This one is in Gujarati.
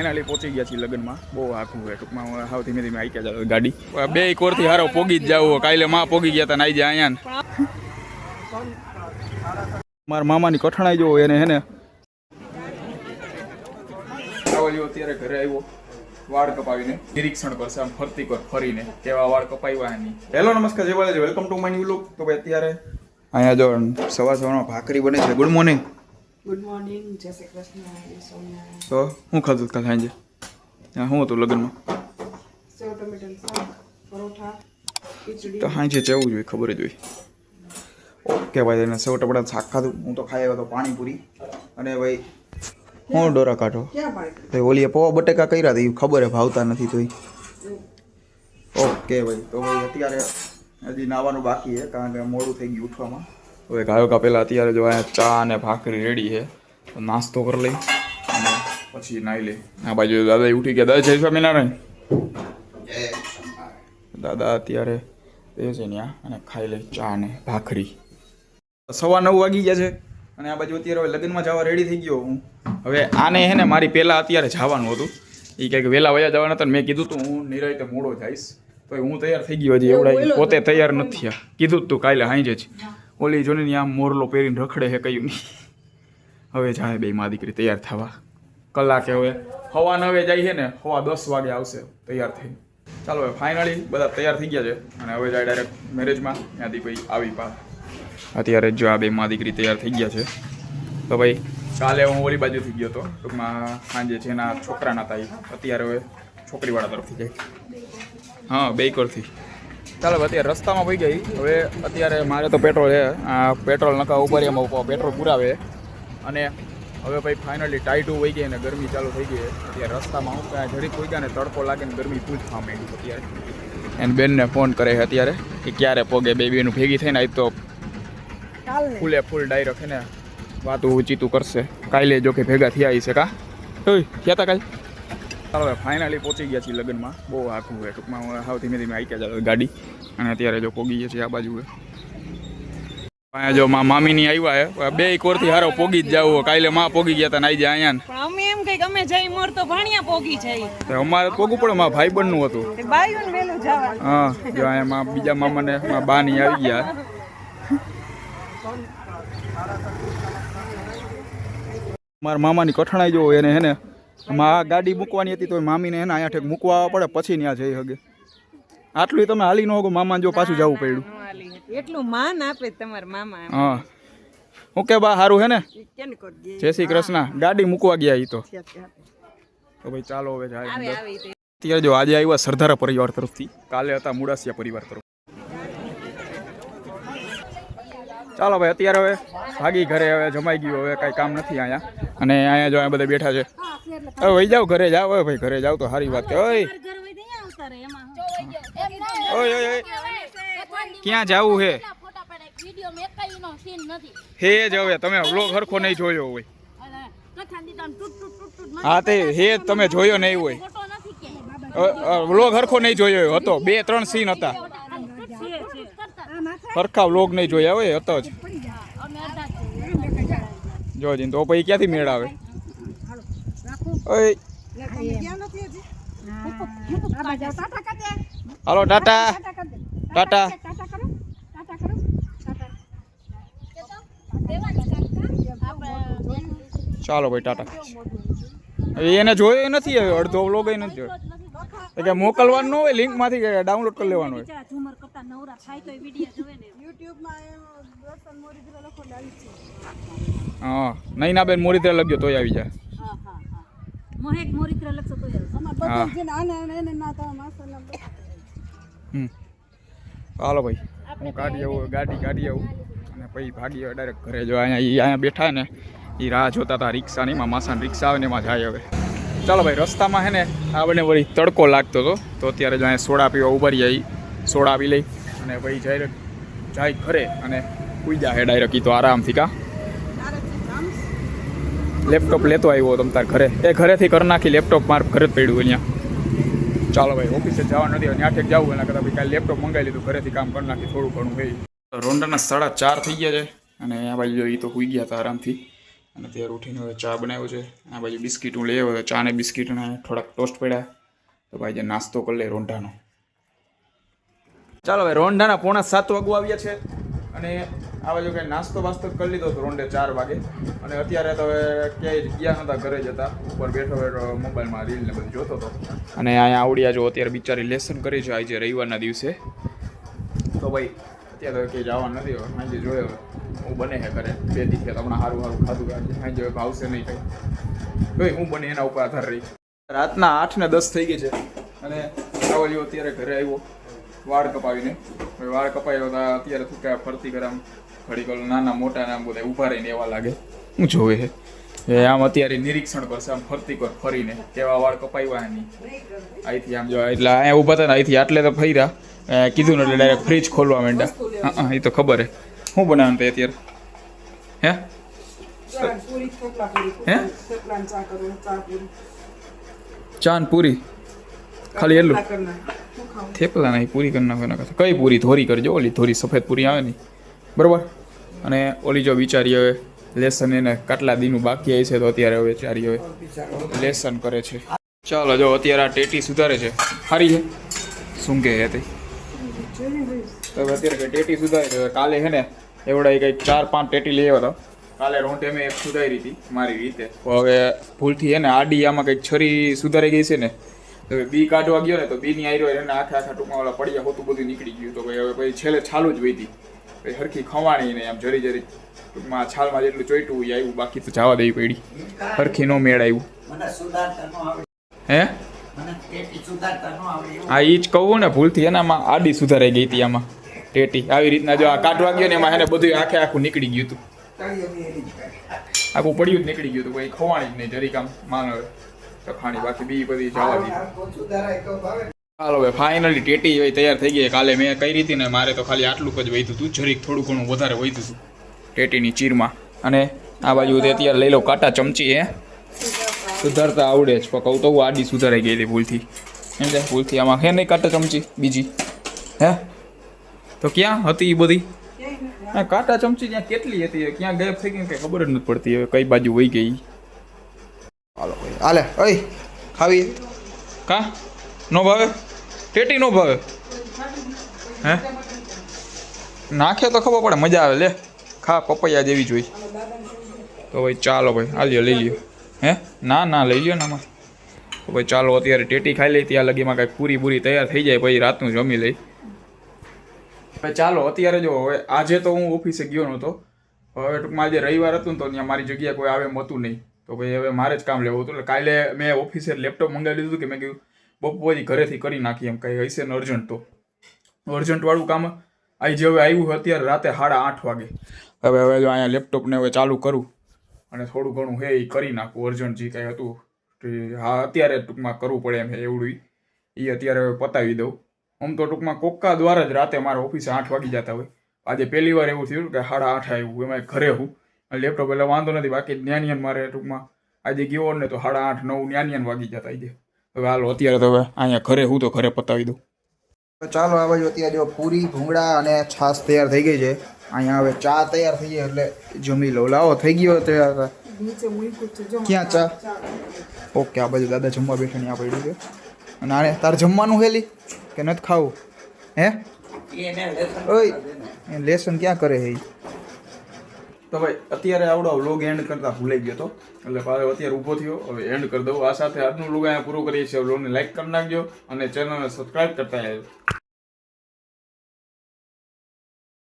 ફાઇનલી પહોંચી ગયા છીએ લગ્નમાં. બહુ આખું હોય ટૂંકમાં હાવ ધીમે ધીમે આવી ગયા ગાડી. બે કોરથી હારો પોગી જ જાવ. કાલે માં પોગી ગયા હતા નાઈ જાય અહીંયા. મારા મામાની કઠણાઈ જોવો એને હે ને અત્યારે ઘરે આવ્યો વાળ કપાવીને નિરીક્ષણ કરશે આમ ફરતી કર ફરીને કેવા વાળ કપાવ્યા એની. હેલો નમસ્કાર જય Balaji, welcome to my new look. તો ભાઈ અત્યારે અહીંયા જો સવારમાં ભાખરી બને છે. Good morning. ગુડ મોર્નિંગ, જય શ્રી કૃષ્ણ. તો હું ખાધું કાલ સાંજે? શું હતું લગ્નમાં? સેવ ટમેટાનું શાક, પરોઠા, ખીચડી. તો સાંજે જવું જોઈએ, ખબર જ હોય. ઓકે ભાઈ, એને સેવ ટમેટાનું શાક ખાધું. હું તો ખાઈ આવ્યો તો પાણીપુરી. અને ભાઈ હું ડોરા કાઢો ભાઈ ઓલીએ પૌવા બટેકા કર્યા હતા, એ ખબર હે ભાવતા નથી તો. ઓકે ભાઈ, તો ભાઈ અત્યારે હજી નાવાનું બાકી છે કારણ કે મોડું થઈ ગયું ઉઠવામાં. હવે ગાયો પહેલાં અત્યારે જો અહીંયા ચા અને ભાખરી રેડી છે, તો નાસ્તો કરી લઈ અને પછી નાહી લઈ. આ બાજુ દાદા ઉઠી ગયા. દાદા જય સ્વામિનારાયણ. દાદા અત્યારે એ છે ત્યાં અને ખાઈ લઈ ચા અને ભાખરી. 9:15 વાગી ગયા છે અને આ બાજુ અત્યારે હવે લગ્નમાં જવા રેડી થઈ ગયો હું. હવે આને હે ને મારી પહેલાં અત્યારે જવાનું હતું. એ કંઈક વહેલા વયા જવાના હતા ને મેં કીધું તું હું નિરાંતે મોડો જઈશ. તો હું તૈયાર થઈ ગયો. હજી એવડા પોતે તૈયાર નથી થયા. કીધું તું કાલે સાંજે જ. ઓલી જોને આમ મોરલો પહેરીને રખડે છે કયું નહીં. હવે જાય બે મા દીકરી તૈયાર થવા. કલાકે હવે 9:15 જાય છે ને 10:15 વાગે આવશે તૈયાર થઈને. ચાલો હવે ફાઇનલી બધા તૈયાર થઈ ગયા છે અને હવે જાય ડાયરેક્ટ મેરેજમાં. ત્યાંથી ભાઈ આવી પા અત્યારે જો આ બે મા દીકરી તૈયાર થઈ ગયા છે. તો ભાઈ કાલે હું ઓલી બાજુથી ગયો હતો ટૂંકમાં સાંજે જેના છોકરાના હતા અત્યારે હવે છોકરીવાળા તરફથી જાય. હા, બેકરથી. ચાલો અત્યારે રસ્તામાં પડી ગઈ. હવે અત્યારે મારે તો પેટ્રોલ છે, આ પેટ્રોલ નકા ઉપર એમાં પેટ્રોલ પુરાવે. અને હવે ભાઈ ફાઇનલી ટાઈટું વહી ગઈ અને ગરમી ચાલુ થઈ ગઈ. અત્યારે રસ્તામાં હું ત્યાં જરીક પહોંચી ગયા ને તડકો લાગે ને ગરમી ફૂલ થવા માંડી. અત્યારે એને બેનને ફોન કરે છે અત્યારે કે ક્યારે પોગે. બેબીનું ભેગી થઈને આવી તો ફૂલે ફૂલ ડાયરેક્ટ ને વાતું ઊંચીતું કરશે. કાલે જો કે ભેગા થયા છે કા થયા હતા કાલે. ચાલો હવે ફાઇનલી પહોંચી ગયા છીએ લગ્નમાં. બહુ આખું હોય ટૂંકમાં હાવ ધીમે ધીમે આવી ગયા ગાડી. અને અત્યારે જો પોગી ગયા છે આ બાજુ. અહીંયા જો મામીની આવ્યા હે. બે કોરથી હારો પોગી જ જાવ. કાલે માં પોગી ગયા હતા નાઈ જાય અહીંયા. અમે એમ કઈ અમે જઈ મોર તો ભાણિયા પોગી જાય. અમારે પોગવું પડે. મારા ભાઈબંધનું હતું. બાયુન વેલું જવા. હા, જો અહીંયા બીજા મામાને બાની આવી ગયા. મારા મામાની કઠણાઈ જોવો એને હે ને આ ગાડી મૂકવાની હતી તો મામીને હે ને અહીંયા ઠેક મૂકવા આવવા પડે પછી ત્યાં જઈ શકે. આટલું તમે હાલી ન હોગો મામાને જો પાછું જવું પડ્યું. એટલું માન આપે તમારા મામા. હા, ઓકે બા સારું હે ને. જય શ્રી કૃષ્ણ. ગાડી મૂકવા ગયા એ તો ભાઈ ચાલો હવે જાય. અત્યારે જો આજે આવ્યા સરદારા પરિવાર તરફથી, કાલે હતા મુડાસિયા પરિવાર તરફ. ચાલો ભાઈ અત્યારે હવે ભાગી ઘરે. હવે જમાઈ ગયું. હવે કાંઈ કામ નથી અહીંયા. અને અહીંયા જો અહીંયા બધા બેઠા છે. હવે વહી જાઓ ઘરે જાઓ. હવે ભાઈ ઘરે જાઓ તો સારી વાત. ઓય ક્યાં જવું હે? હે જ હવે તમે વ્લોગ હરખો નહીં જોયો હોય. હા તે હે તમે જોયો નહીં હોય. વ્લોગ હરખો નહીં જોયો હતો. 2-3 સીન હતા. હરખા વ્લોગ નહીં જોયા હોય હતો જ જોજીને. તો પછી ક્યાંથી મેળ આવે? ઓય હાલો ટાટા ટાટા. ચાલો ભાઈ ટાટા. એને જોયો નથી. હવે અડધો વ્લોગ નથી જોયો. કે મોકલવાનું હોય લિંકમાંથી ડાઉનલોડ કરી લેવાનું હોય. હા, નહીં ના બેન મોરીત્રા લખજો તોય આવી જાય. ચાલો ભાઈ હું કાઢી આવું ગાડી કાઢી આવું અને પછી ભાગી ડાયરેક્ટ ઘરે. જો અહીંયા બેઠા ને એ રાહ જોતા હતા રિક્ષાની. માસાની રિક્ષા આવે ને એમાં જાય. હવે ચાલો ભાઈ રસ્તામાં હે ને આ બંને વળી તડકો લાગતો હતો તો અત્યારે જો અહીંયા સોડા પીવા ઉભા રહ્યા. સોડા પી લઈ અને પછી જાય ઘરે અને ઉઈ જાય ડાયરેક્ટ. એ તો આરામથી કા લેપટોપ લેતો આવ્યો તમ તાર ઘરે. એ ઘરેથી કરી નાખી લેપટોપ. મારે ઘરે જ પડ્યું અહીંયા. ચાલો ભાઈ ઓફિસે જવાનું નથી. ત્યાં ઠેક જવું એના કરતાં ભાઈ કાલે લેપટોપ મંગાવી લીધું. ઘરેથી કામ કરી નાખી થોડું ઘણું ભાઈ. રોંડાના 4:30 થઈ ગયા છે અને આ બાજુ એ તો સુઈ ગયા હતા આરામથી. અને ત્યારે ઉઠીને હવે ચા બનાવ્યો છે. આ બાજુ બિસ્કીટ હું લઈ આવ્યો. ચા ને બિસ્કીટને થોડાક ટોસ્ટ પડ્યા. તો ભાઈ જે નાસ્તો કરી લે રોંઢાનો. ચાલો ભાઈ રોંઢાના 6:45 વાગવા આવ્યા છે અને આ બાજુ કંઈ નાસ્તો બાસ્તો કરી લીધો હતો રોંઢે 4 વાગે. અને અત્યારે તો હવે ક્યાંય ગયા નહોતા, ઘરે જ હતા. ઉપર બેઠો બેઠો મોબાઈલમાં રીલ ને બધું જોતો હતો. અને અહીંયા આવડિયા જો અત્યારે બિચારી લેસન કરી છે આજે રવિવારના દિવસે. તો ભાઈ અત્યારે કંઈ જવાનું નથી. હવે સાંજે જોયો હું બને છે ઘરે 2 દિવસે હમણાં સારું ખાધું આજે સાંજે હવે ભાવશે નહીં કંઈ. ભાઈ હું બને એના ઉપર આધાર રહી. રાતના 8 ને 10 થઈ ગઈ છે અને રાવલિયો અત્યારે ઘરે આવ્યો વાળ કપાવીને. વાળ કપાવ્યો હતા અત્યારે થૂકા ફરતી કરે આમ ઘડી કલ નાના મોટા નામ બધા ઊભા રહીને એવા લાગે. હું જોવે છે એ આમ અત્યારે નિરીક્ષણ કરશે આમ ફરતી કર ફરીને કેવા વાળ કપાવ્યા એની. અહીંથી આમ જો એટલે અહીંયા ઊભા હતા ને અહીંથી આટલે તો ફર્યા. કીધું ને એટલે ડાયરેક્ટ ફ્રીજ ખોલવા માંડ્યા. હા એ તો ખબર હે. શું બનાવવાનું તે અત્યારે હે ચાન પૂરી ખાલી એટલું થેપલા નહીં પૂરી કરી નાખો. એના કઈ પૂરી ધોરી કરજો, ઓલી ધોરી સફેદ પૂરી આવે ને બરાબર. અને ઓલી જો વિચારી હવે લેસન એને કેટલા દીનું બાકી આવી છે તો અત્યારે હવે વિચારી હવે લેસન કરે છે. ચાલો જો અત્યારે આ ટેટી સુધારે છે. સારી છે શું કે હતી તો હવે અત્યારે ટેટી સુધારે છે. કાલે છે ને એવડા કંઈક 4-5 ટેટી લઈ આવ્યો હતો. કાલે રોંઢે મેં એક સુધારી હતી મારી રીતે. હવે ભૂલથી હે ને આડી આમાં કંઈક છરી સુધારી ગઈ છે ને તો હવે બી કાઢવા ગયો ને તો બીની આયરો એને આખા ટૂંકમાં ઓલા પડ્યા હોતું બધું નીકળી ગયું. તો ભાઈ હવે પછી છેલ્લે છાલું જ વહીતી પછી હરખી ખવાણી ને આમ જરી જરી ટૂંકમાં છાલમાં જેટલું ચોઈટું એ આવ્યું. બાકી તો જવા દેવી પડી. હરખી નો મેળ આવ્યું. હે હા એ જ કહું ને ભૂલથી એનામાં આડી સુધારાઈ ગઈ હતી આમાં ટેટી. આવી રીતના જો આ કાઢવા ગયો ને એમાં એને બધું આખે આખું નીકળી ગયું હતું. આખું પડ્યું જ નીકળી ગયું હતું. પછી ખવાણી જ નહીં જરીક આમ માનો ખાણી. બાકી બી બધી જવા દીધી. ચાલો હવે ફાઇનલી ટેટી હવે તૈયાર થઈ ગઈ. કાલે મેં કઈ રીતે ને મારે તો ખાલી આટલું જ વધ્યું હતું. જરીક થોડું ઘણું વધારે વધ્યું હતું ટેટીની ચીરમાં. અને આ બાજુ અત્યારે લઈ લો કાંટા ચમચી. હે સુધારતા આવડે જ પણ કહું તો હું આડી સુધારાઈ ગઈ હતી ભૂલથી. સમજાય ભૂલથી આમાં હે નહીં કાંટા ચમચી બીજી હે તો ક્યાં હતી એ બધી કાંટા ચમચી ત્યાં કેટલી હતી ક્યાં ગાયબ થઈ ગઈ કંઈ ખબર જ નથી પડતી. હવે કઈ બાજુ વહી ગઈ. હાલો ભાઈ હાલે ઓય ખાવી કા નો ભાવે ટેટી નો ભાવે હે નાખે તો ખબર પડે મજા આવે. લે ખા પપૈયા જેવી જોઈ. તો ભાઈ ચાલો ભાઈ હાલ્યો લઈ લ્યો. હે ના ના લઈ લ્યો ને આમાં. તો ભાઈ ચાલો અત્યારે ટેટી ખાઈ લઈ. ત્યાં લગીમાં કાંઈક પૂરી પૂરી તૈયાર થઈ જાય પછી રાતનું જમી લઈ. ભાઈ ચાલો અત્યારે જો હવે આજે તો હું ઓફિસે ગયો નહોતો. હવે ટૂંકમાં આજે રવિવાર હતું ને તો ત્યાં મારી જગ્યાએ કોઈ આવે હતું નહીં. તો ભાઈ હવે મારે જ કામ લેવું હતું. એટલે કાલે મેં ઓફિસે લેપટોપ મંગાવી લીધું કે મેં કીધું બપોરે ઘરેથી કરી નાખી એમ કંઈ હશે ને અર્જન્ટ તો અર્જન્ટવાળું કામ આજે હવે આવ્યું અત્યારે રાતે 8:30 વાગે. હવે જો અહીંયા લેપટોપને હવે ચાલુ કરું અને થોડું ઘણું હે એ કરી નાખું અર્જન્ટ જે કાંઈ હતું. હા અત્યારે ટૂંકમાં કરવું પડે એમ એવડું એ અત્યારે હવે પતાવી દઉં. આમ તો ટૂંકમાં કોક્કા દ્વારા જ રાતે મારા ઓફિસે 8 વાગી જતા હોય. આજે પહેલી વાર એવું થયું કે 8:30 આવ્યું એમાં ઘરે હું લેપટોપ એટલે વાંધો નથી. બાકી ન્યાનિયન મારે ટૂંકમાં આજે ગયો ને તો 8:30-9 ન્યાનિયન વાગી જતા આજે. હવે હાલો અત્યારે તો હવે અહીંયા ઘરે હું તો ઘરે પતાવી દઉં. ચાલો આ બાજુ અત્યારે જો પૂરી ભૂંગળા અને છાશ તૈયાર થઈ ગઈ છે. અહીંયા હવે ચા તૈયાર થઈ ગઈ એટલે જમી લો. લાવો થઈ ગયો તૈયાર. ક્યાં ચા? ઓકે આ બાજુ દાદા જમવા બેઠા આ પડ્યું છે. અને આને તારે જમવાનું હેલી કે નથી ખાવું હે ઓય લેસન ક્યાં કરે હે? તો ભાઈ અત્યારે આવડો વ્લોગ એન્ડ કરતા ભૂલાઈ ગયો હતો એટલે અત્યારે ઊભો થયો. હવે એન્ડ કરી દઉં. આ સાથે આજનું વ્લોગ અહીંયા પૂરો કરીએ છીએ. વ્લોગને લાઈક કરી નાખજો અને ચેનલને સબસ્ક્રાઈબ કરતા આવ્યો.